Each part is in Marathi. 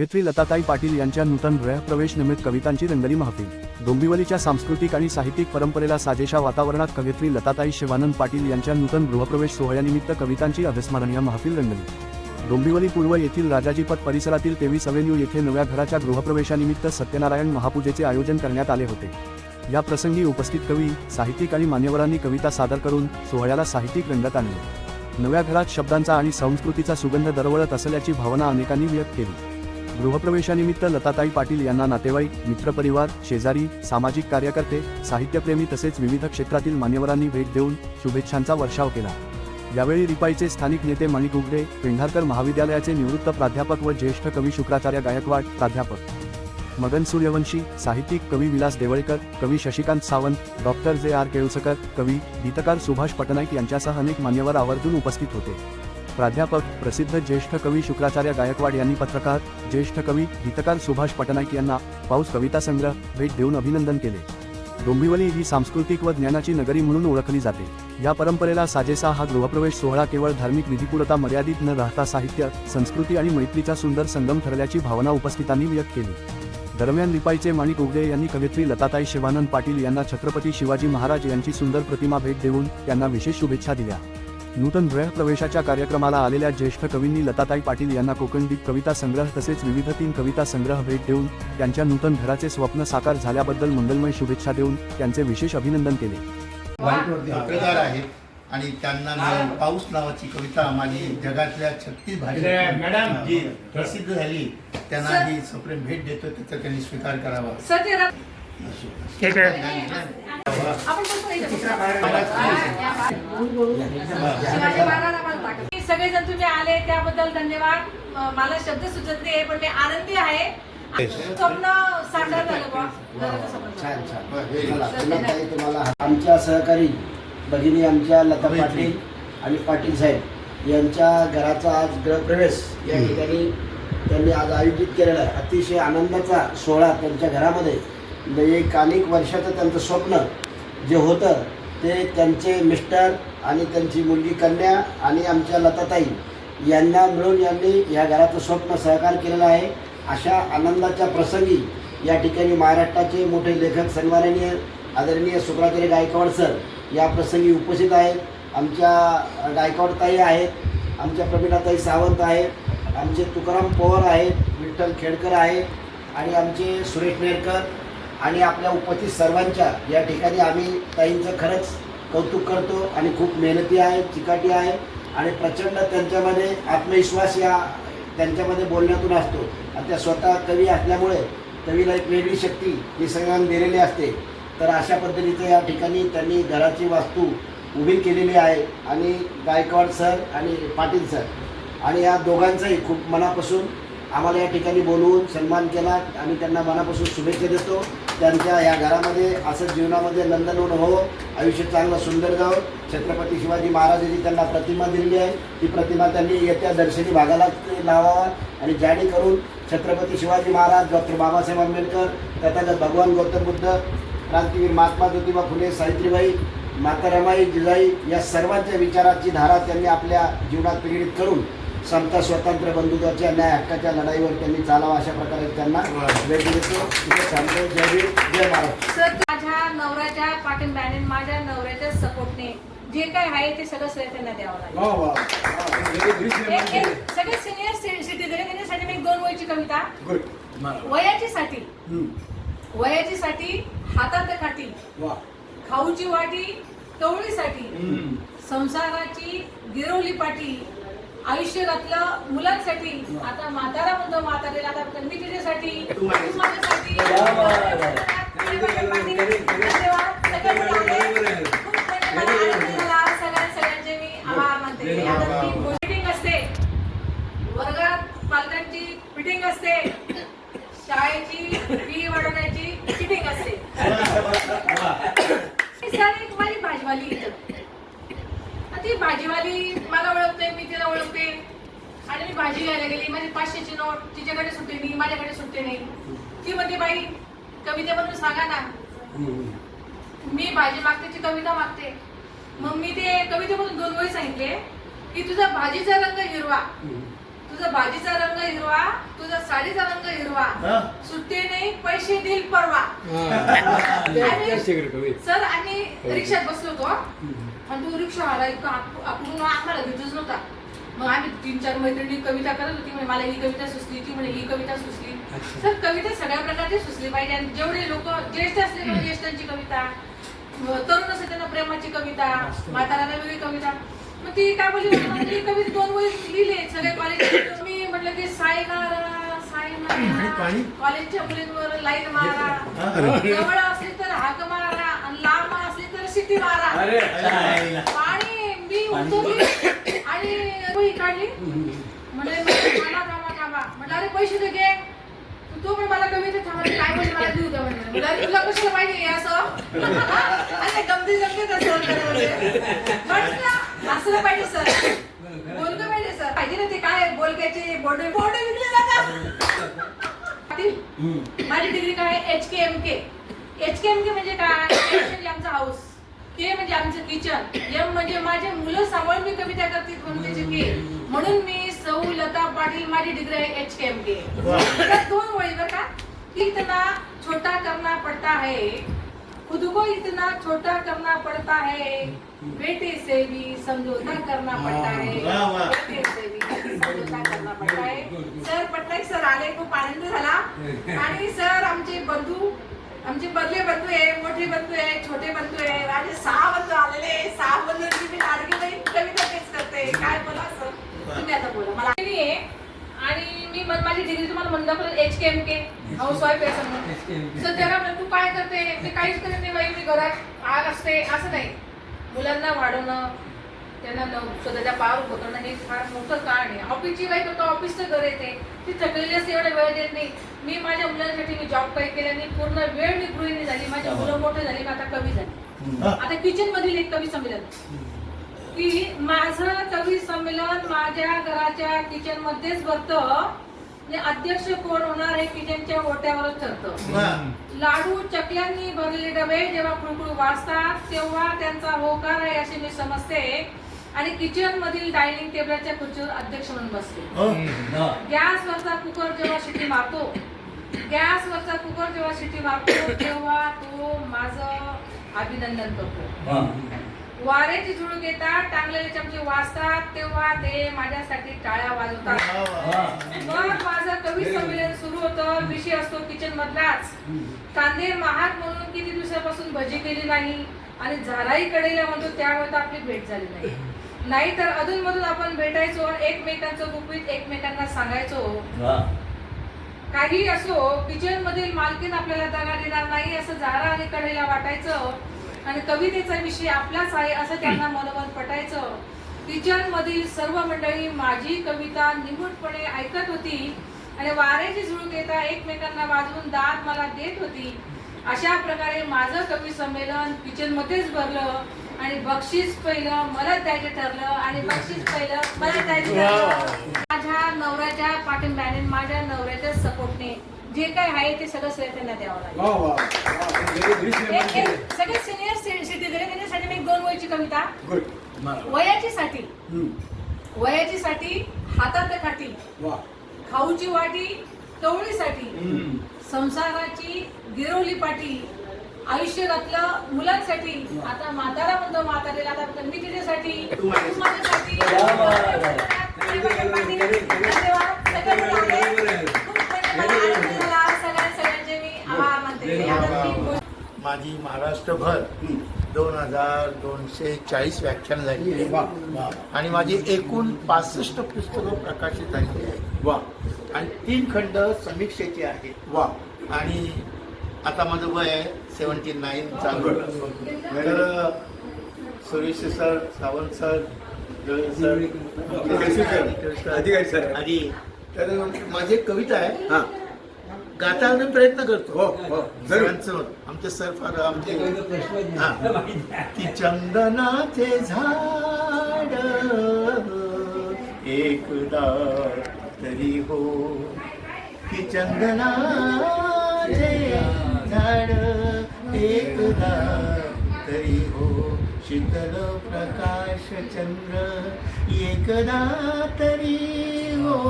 कवयित्री लताताई पाटील यांच्या नूतन गृहप्रवेश निमित्त कवितांची रंगली महफिल। डोंबिवलीच्या सांस्कृतिक आणि साहित्यिक परंपरेला साजेशा वातावरणात कवयित्री लताताई शिवानंद पाटील यांच्या नूतन गृहप्रवेश सोहळ्यानिमित्त कवितांची अविस्मरणीय महफिल रंगली। डोंबिवली पूर्व येथील राजाजीपत परिसरातील 23 अव्हेन्यू येथे नव्या घराच्या गृहप्रवेशानिमित्त सत्यनारायण महापूजेचे आयोजन करण्यात आले होते। या प्रसंगी उपस्थित कवी, साहित्यिक आणि मान्यवरांनी कविता सादर करून सोहळ्याला साहित्यिक रंगत आणले। नव्या घरात शब्दांचा आणि संस्कृतीचा सुगंध दरवळत असल्याची भावना अनेकांनी व्यक्त केली। गृहप्रवेशानिमित्त लताताई पाटील यांना नातेवाईक, मित्रपरिवार, शेजारी, सामाजिक कार्यकर्ते, साहित्यप्रेमी तसेच विविध क्षेत्रातील मान्यवरांनी भेट देऊन शुभेच्छांचा वर्षाव केला। यावेळी रिपाईचे स्थानिक नेते माणिक उगडे, पेंढारकर महाविद्यालयाचे निवृत्त प्राध्यापक व ज्येष्ठ कवी शुक्राचार्य गायकवाड, प्राध्यापक मगन सूर्यवंशी, साहित्यिक कवी विलास देवळेकर, कवी शशिकांत सावंत, डॉक्टर जे.आर. केळुसकर, कवी, गीतकार सुभाष पटनाईक यांच्यासह अनेक मान्यवर आवर्जून उपस्थित होते। प्राध्यापक, प्रसिद्ध ज्येष्ठ कवी शुक्राचार्य गायकवाड यांनी पत्रकार, ज्येष्ठ कवी, गीतकार सुभाष पटनाईक यांना पाऊस कविता संग्रह भेट देऊन अभिनंदन केले। डोंबिवली ही सांस्कृतिक व ज्ञानाची नगरी म्हणून ओळखली जाते। या परंपरेला साजेसा हा गृहप्रवेश सोहळा केवळ धार्मिक विधीपुरता मर्यादित न राहता साहित्य, संस्कृती आणि मैत्रीचा सुंदर संगम ठरल्याची भावना उपस्थितांनी व्यक्त केली। दरम्यान रिपाईचे माणिक उगडे यांनी कवयित्री लताताई शिवानंद पाटील यांना छत्रपती शिवाजी महाराज यांची सुंदर प्रतिमा भेट देऊन त्यांना विशेष शुभेच्छा दिल्या। नूतन गृहप्रवेशाच्या कार्यक्रमाला आलेल्या ज्येष्ठ कवींनी लताताई पाटील यांना कोकणदीप कविता संग्रह तसेच विविध 3 कविता संग्रह भेट देऊन त्यांच्या नूतन घराचे स्वप्न साकार झाल्याबद्दल मंगलमय शुभेच्छा देऊन त्यांचे विशेष अभिनंदन केले। पत्रकार आहेत आणि त्यांना मी पाऊस नावाची कविता माझी जगातल्या 36 भाषेत जी प्रसिद्ध झाली त्यांना ही सप्रेम भेट देतो, त्याचा त्यांनी स्वीकार करावा। सगळेजण तुम्ही आले त्याबद्दल धन्यवाद। मला शब्द सुचत नाही पण मी आनंदी आहे। स्वप्न साकार झालं। तुम्हाला आमच्या सहकारी भगिनी आमच्या लता पाटील आणि पाटील साहेब यांच्या घराचा आज गृहप्रवेश या ठिकाणी त्यांनी आज आयोजित केलेला आहे। अतिशय आनंदाचा सोहळा त्यांच्या घरामध्ये। एक अनेक वर्षाचं त्यांचं स्वप्न जे होतं ते त्यांचे मिस्टर आणि त्यांची मुलगी कन्या आणि आमच्या लताताई यांना मिळून यांनी या घराचं स्वप्न साकार केलेलं आहे। अशा आनंदाच्या प्रसंगी या ठिकाणी महाराष्ट्राचे मोठे लेखक सन्माननीय आदरणीय शुक्राचार्य गायकवाड सर या प्रसंगी उपस्थित आहेत। आमच्या गायकवाडताई आहेत, आमच्या प्रवीणाताई सावंत आहेत, आमचे तुकाराम पवार आहेत, विठ्ठल खेडकर आहेत आणि आमचे सुरेश नेरकर आणि आपल्या उपस्थित सर्वांच्या या ठिकाणी आम्ही ताईंचं खरंच कौतुक करतो आणि खूप मेहनती आहेत, चिकाटी आहे आणि प्रचंड त्यांच्यामध्ये आत्मविश्वास या त्यांच्यामध्ये बोलण्यातून असतो। आणि त्या स्वतः कवी असल्यामुळे कवीला एक वेगळी शक्ती निसर्गाने दिलेली असते। तर अशा पद्धतीचं या ठिकाणी त्यांनी घराची वास्तू उभी केलेली आहे आणि गायकवाड सर आणि पाटील सर आणि या दोघांचाही खूप मनापासून आम्हाला या ठिकाणी बोलवून सन्मान केला आणि त्यांना मनापासून शुभेच्छा देतो। त्यांच्या या घरामध्ये असं जीवनामध्ये नंदनवन हो, आयुष्य चांगलं सुंदर जावं। छत्रपती शिवाजी महाराजांनी त्यांना प्रतिमा दिलेली आहे, ती प्रतिमा त्यांनी येत्या दर्शनी भागाला लावावा आणि जाणी करून छत्रपती शिवाजी महाराज, डॉक्टर बाबासाहेब आंबेडकर, तथागत भगवान गौतम बुद्ध, क्रांतीवीर महात्मा ज्योतिबा फुले, सावित्रीबाई, माता रमाई, जिजाई या सर्वांच्या विचाराची धारा त्यांनी आपल्या जीवनात प्रेरित करून समता, स्वातंत्र्य, बंधुत्वाच्या, न्याय हक्काच्या लढाईवर त्यांनी चालावा अशा प्रकारे त्यांना भेट देतो। जय भीम, जय महाराष्ट्र। माझ्या नवऱ्याच्या पाठिंब्याने, माझ्या नवऱ्याच्या सपोर्टने जे काय आहे ते सगळं श्रेय त्यांना द्यावं लागेल। सगळे सिनियर सिटीजन त्यांच्यासाठी मी 2 वयची कविता, वयाची साठी हातात काठी, खाऊची वाटी कवळीसाठी, संसाराची गिरवली पाठी, आयुष्य घातलं मुलांसाठी, आता म्हातारा म्हणतो म्हातारेला, आता मी तुझ्यासाठी, माझ्यासाठी। सगळ्यांचे मी आभार मानते। मीटिंग असते, वर्गात पालकांची मीटिंग असते, शाळेची फी वाढवण्याची मीटिंग असते। माझी भाजीवाली इथं, ती भाजीवाली मला ओळखते, मी तिला ओळखते आणि मी भाजी घ्यायला गेली, माझी 500ची नोट तिच्याकडे सुट्टे नाही, माझ्याकडे सुट्टे नाही। ती म्हणते बाई कविता म्हणून सांगा ना। मी भाजी मागते, ती कविता मागते। मग मी ते कवितेमधून 2 ओळी सांगितले की तुझा भाजीचा रंग हिरवा, तुझा भाजीचा रंग हिरवा, तुझा साडीचा रंग हिरवा, हा. सुट्टे नाही पैसे देईल परवा. सर आम्ही रिक्षात बसलो होतो आणि तो रिक्षा आला इतका आपण आम्हाला भेटूच नव्हता. मग आम्ही 3-4 मैत्रिणी कविता करत होती, म्हणे मला ही कविता सुचली, ती म्हणे ही कविता सुचली. तर कविता सगळ्या प्रकारची सुचली पाहिजे आणि जेवढे लोक ज्येष्ठ असले तर ज्येष्ठांची कविता, तरुण असेल त्यांना प्रेमाची कविता, म्हाताऱ्याला वेगळी कविता. मग ती काय बोलली, ही कविता 2 वही लिहिले सगळे कॉलेज. मी म्हटलं की साई कॉलेजच्या मुलींवर लाईन मारा, जवळ असली तर हाक मारा आणि लांब असली तर शिटी मारा. आणि मी उतरली आणि वही काढली, म्हणजे म्हटलं अरे पैसे दे घे. तो पण मला कविता थांबली, काय म्हणजे मला देऊ द्या म्हणजे तुला कशाला पाहिजे हे असं. अरे गमती असलं पाहिजे सर, बोलकं पाहिजे सर, पाहिजे ना. ते काय बोलक्याचे बोर्ड विकले जातात. माझी डिग्री काय HKMK. HKMK म्हणजे काय, H म्हणजे आमचा हाऊस, K म्हणजे आमचं किचन, M म्हणजे माझे मुलं सांभाळून मी कविता करते म्हणून त्याचे K. म्हणून मी सौ लता पाटील, माझी डिग्री आहे HKMK. 2 वळी बरं का. इतना छोटा करना पड़ता है, खुद को इतना छोटा करना पड़ता है, बेटे से भी समझौता करना पड़ता है, बेटे से भी समझौता करना पड़ता है. सर पटनायक सर आले, खूप आनंद झाला. आणि सर आमचे बंधू, आमचे बदले बंधू आहे, मोठे बंधू आहे, छोटे बंधू आहे, माझे 6 बंधू आलेले. 6 बंधूंची मी लाडकी बहीण कविता तेच करते. काय बोला सर, तुम्ही आता बोला. मला आणि मी माझी डिग्री तुम्हाला म्हणलं परत HKMK हाऊस वाईफ आहे समोर. सर त्याला म्हणलं तू काय करते, ते काहीच करत नाही बाई, मी घरात आग असते. असं नाही, मुलांना वाढवणं, त्यांना स्वतःच्या पायावर उभं करणं हे फार मोठं कारण आहे. ऑफिसची बाई करतो, ऑफिसचं घर येते, ती थकलेली असते, एवढा वेळ देत नाही. मी माझ्या मुलांसाठी मी जॉब काही केला नाही, पूर्ण वेळ मी गृहिणी झाली, माझी मुलं मोठे झाली, मी आता कवी झाली. आता किचन मधील एक कवी संमेलन की माझं कवी संमेलन माझ्या घराच्या किचन मध्येच भरतं. अध्यक्ष कोण होणार हे किचनच्या ओट्यावरच ठरतं. लाडू चकल्यांनी भरलेले डबे जेव्हा खुळखुळ वाजतात तेव्हा त्यांचा होकार आहे असे मी समजते. आणि किचन मधील डायनिंग टेबलच्या खुर्चीवर अध्यक्ष म्हणून बसते. गॅसवरचा कुकर जेव्हा शिटी मारतो, तेव्हा तो माझं अभिनंदन करतो. वाऱ्याची झुळूक येतात, टांगलेले चमचे वाजतात तेव्हा ते माझ्यासाठी टाळ्या वाजवतात. मग माझं कवी संमेलन सुरू होतं. विषय असतो किचन मधलाच. कांदे महाग म्हणून किती दिवसापासून भजी केली नाही आणि झाराही कडेला म्हणतो त्यामुळे तर आपली भेट झाली नाही. नाहीतर अधूनमधून आपण भेटायचो, एकमेकांचं गुपित एकमेकांना सांगायचो. काही असो, किचन मधील मालकीन आपल्याला दगा देणार नाही असं झारा आणि कडेला वाटायचं. आणि कवितेचा विषय आपलाच आहे असं त्यांना मनोमन पटायचं. किचन मधील सर्व मंडळी माझी कविता निमूटपणे ऐकत होती आणि वाऱ्याची झुळूक येता एकमेकांना वाजवून दाद मला देत होती. अशा प्रकारे माझं कवी संमेलन किचन मध्येच भरलं आणि बक्षीस पहिलं मला द्यायचं ठरलं आणि बक्षीस पहिलं मला द्यायचं ठरलं. माझ्या नवऱ्याच्या पाठिंब्याने, माझ्या नवऱ्याच्या सपोर्टने जे काय आहे ते सगळं श्रेय त्यांना द्यावं लागेल. सगळे सिनियर सिटीजन त्यांच्यासाठी मी 2 वयची कविता. वयाची साठी हातात काठी, खाऊची वाटी कवळीसाठी, संसाराची गिरवली पाटी, आयुष्य घातलं मुलांसाठी. आता म्हातारा म्हणतो म्हातारेला, आता मी तिच्यासाठी, तू माझ्यासाठी. सगळ्यांचे मी आभार मानते. माझी महाराष्ट्रभर 2240 व्याख्यान झाली आणि माझी एकूण 65 पुस्तकं प्रकाशित झाली आहे. आणि 3 खंड समीक्षेचे आहेत. आणि आता माझं वय आहे 79 चालू. तर सुरेश सर, सावंत सर, अधिकारी सर आधी. तर माझी एक कविता आहे, गाता मी प्रयत्न करतो. आमचे सर फार आमचे की चंदनाचे झाड एकदा तरी हो, की चंदनाचे झाड एकदा तरी हो, शीतल प्रकाश चंद्र एकदा तरी हो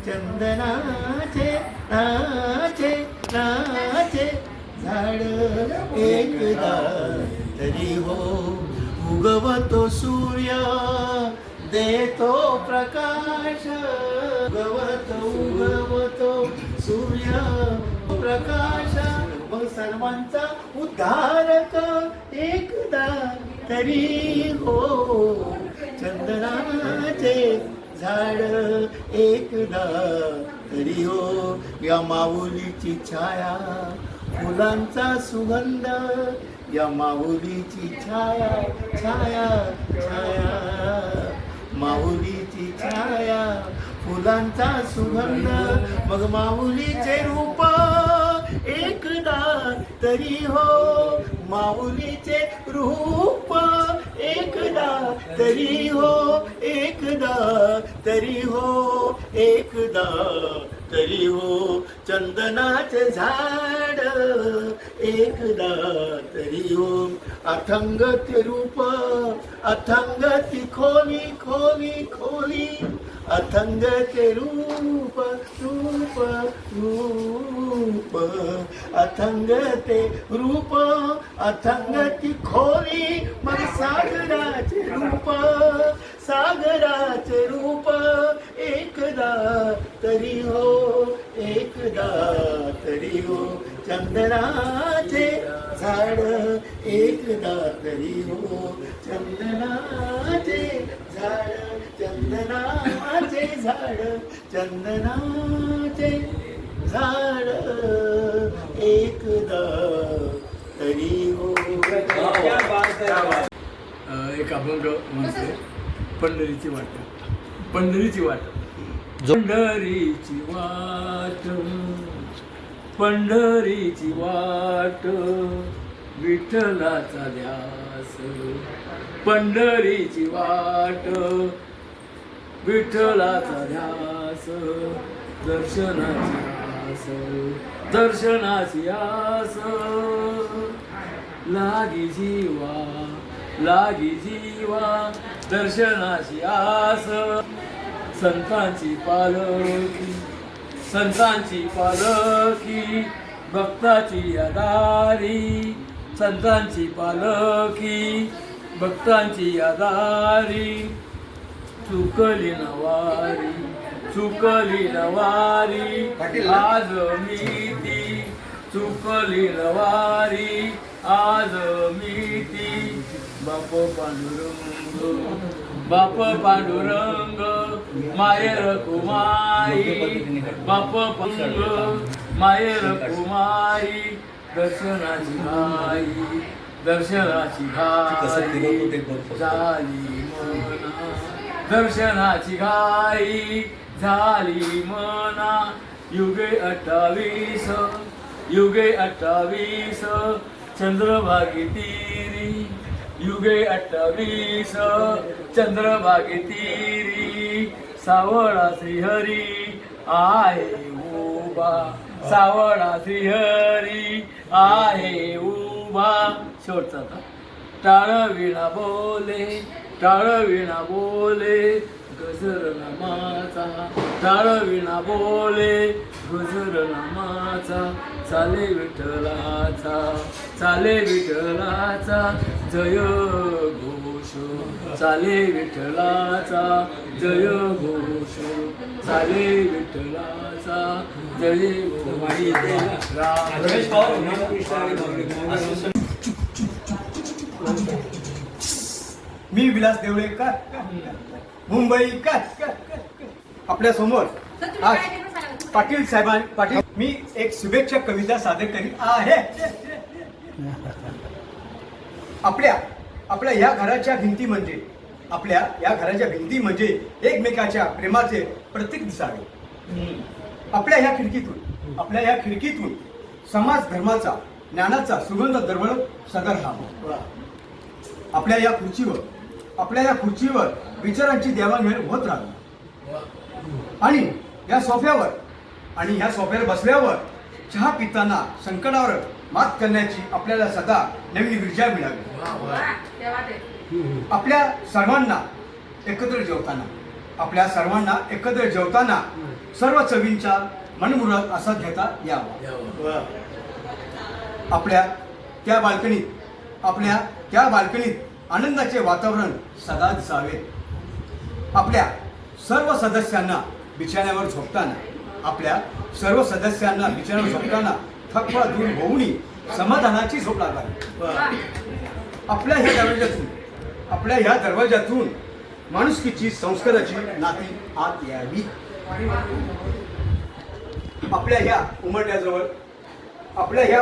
चंदनाचे नाचे नाचे झाड एकदा तरी हो उगवतो सूर्य देतो प्रकाश उगवतो सूर्य प्रकाश मग सर्वांचा उद्धारक एकदा तरी हो चंदनाचे झाड एकदा तरी हो या माऊलीची छाया फुलांचा सुगंध या माऊलीची छाया छाया छाया माऊलीची छाया फुलांचा सुगंध मग माऊलीचे रूप एकदा तरी हो माऊलीचे रूप एकदा तरी हो एकदा तरी हो एकदा तरी हो चंदनाचे झाड एकदा तरी हो अथंग ते रूप अथंग ती खोली खोली खोली अथंग ते रूप रूप रूप अथंग ते रूप अथंग ती खोली मग सागराचे रूप एकदा तरी हो एकदा तरी हो चंदनाचे झाड एकदा तरी हो चंदनाचे झाड चंदनाचे झाड चंदनाचे झाड एकदा तरी हो एक अभंग म्हणतो पंढरीची वाट पंढरीची वाट पंढरीची वाट पंढरीची वाट विठ्ठलाचा ध्यास पंढरीची वाट विठ्ठलाचा ध्यास दर्शनाची आस दर्शनाची आस लागी जीवा दर्शनाची आस संतांची पालकी भक्ताची आधारी संतांची पालकी भक्तांची आधारी चुकली नवारी आज मी ती चुकली नवारी आज मी ती बाप पांडुरंग मायर कुमारी बाप पंग मायर कुमारी दर्शनाची घाई झाली मना दर्शनाची घाई झाली मना युगे 28 चंद्रभागी तीरी युगे 28 चंद्रभागी तीरी सावळा श्रीहरी आहे उभा सावळा श्रीहरी आहे उभा शेवटचा टाळ विणा बोले गजर नामाचा टाळ विणा बोले गजर नामाचा चाले विठ्ठलाचा जय घोष चाले विठ्ठलाचा जय घोष चाले विठ्ठलाचा जय मी विलास देवळेकर मुंबई आपल्या समोर तर तुम्ही आज काय ते पण सांगा. पाटील साहेबांनी मी एक शुभेच्छा कविता सादर करीत आहे. आपल्या या घराच्या भिंती म्हणजे एकमेकाच्या प्रेमाचे प्रतीक दिसावे. आपल्या ह्या खिडकीतून समाज धर्माचा ज्ञानाचा सुगंध दरवळत सदर राहावा. आपल्या या खुर्चीवर विचारांची देवाणघेवाण होत राहावी. आणि या सोफ्यावर बसल्यावर चहा पिताना संकटावर मात करण्याची आपल्याला सदा नवीन ऊर्जा मिळावी. क्या बात आहे. आपल्या सर्वांना एकत्र जेवताना सर्व चवींचा मनमुराद असा घेता यावा. आपल्या त्या बाल्कनीत आनंदाचे वातावरण सदा दिसावे. आपल्या सर्व सदस्यांना बिछाण्यावर झोपताना थकवा दूर होऊन समाधानाची झोप लागावी. आपल्या ह्या दरवाजातून माणुसकीची संस्काराची नाती आत यावी. आपल्या ह्या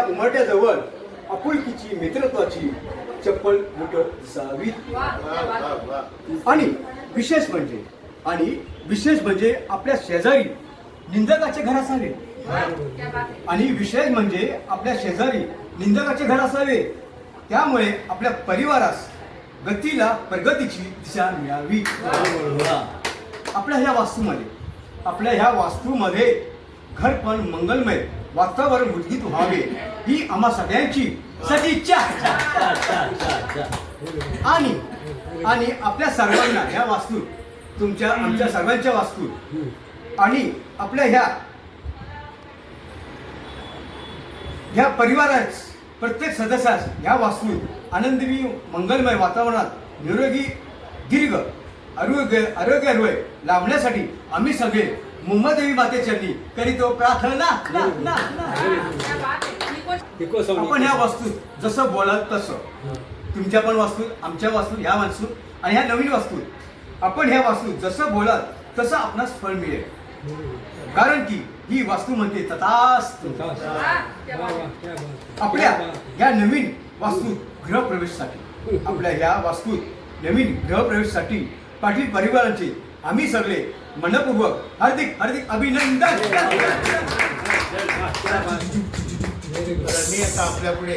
उमरट्याजवळ आपुलकीची मित्रत्वाची चप्पल मुठ दिसावी. आणि विशेष म्हणजे आपल्या शेजारी निंदकाचे घर असावे. त्यामुळे आपल्या परिवारास प्रगतीची दिशा मिळावी. आपल्या ह्या वास्तूमध्ये घर पण मंगलमय वातावरण उद्गीत व्हावे ही आम्हा सगळ्यांची सदिच्छा. आणि आपल्या सर्वांना ह्या वास्तूत आमच्या सर्वांच्या वास्तूत आणि आपल्या ह्या परिवारात प्रत्येक सदस्यास ह्या वास्तूत आनंदमय मंगलमय वातावरणात निरोगी दीर्घ आरोग्य लाभण्यासाठी आम्ही सगळे मुंबादेवी मातेचरणी करीतो प्रार्थना. आपण ह्या वास्तूत जसं बोलाल तसं तुमच्या पण वास्तूत आमच्या वास्तूत ह्या वास्तूत आणि ह्या नवीन वास्तूत आपण ह्या वास्तूत जसं बोलाल तसं आपणास फळ मिळेल. कारण की ही वास्तू म्हणते तथास्तु. आपल्या या नवीन वास्तूत गृहप्रवेशासाठी पाटील परिवारांचे आम्ही सगळे मनपूर्वक हार्दिक अभिनंदन. मी आता आपल्या पुढे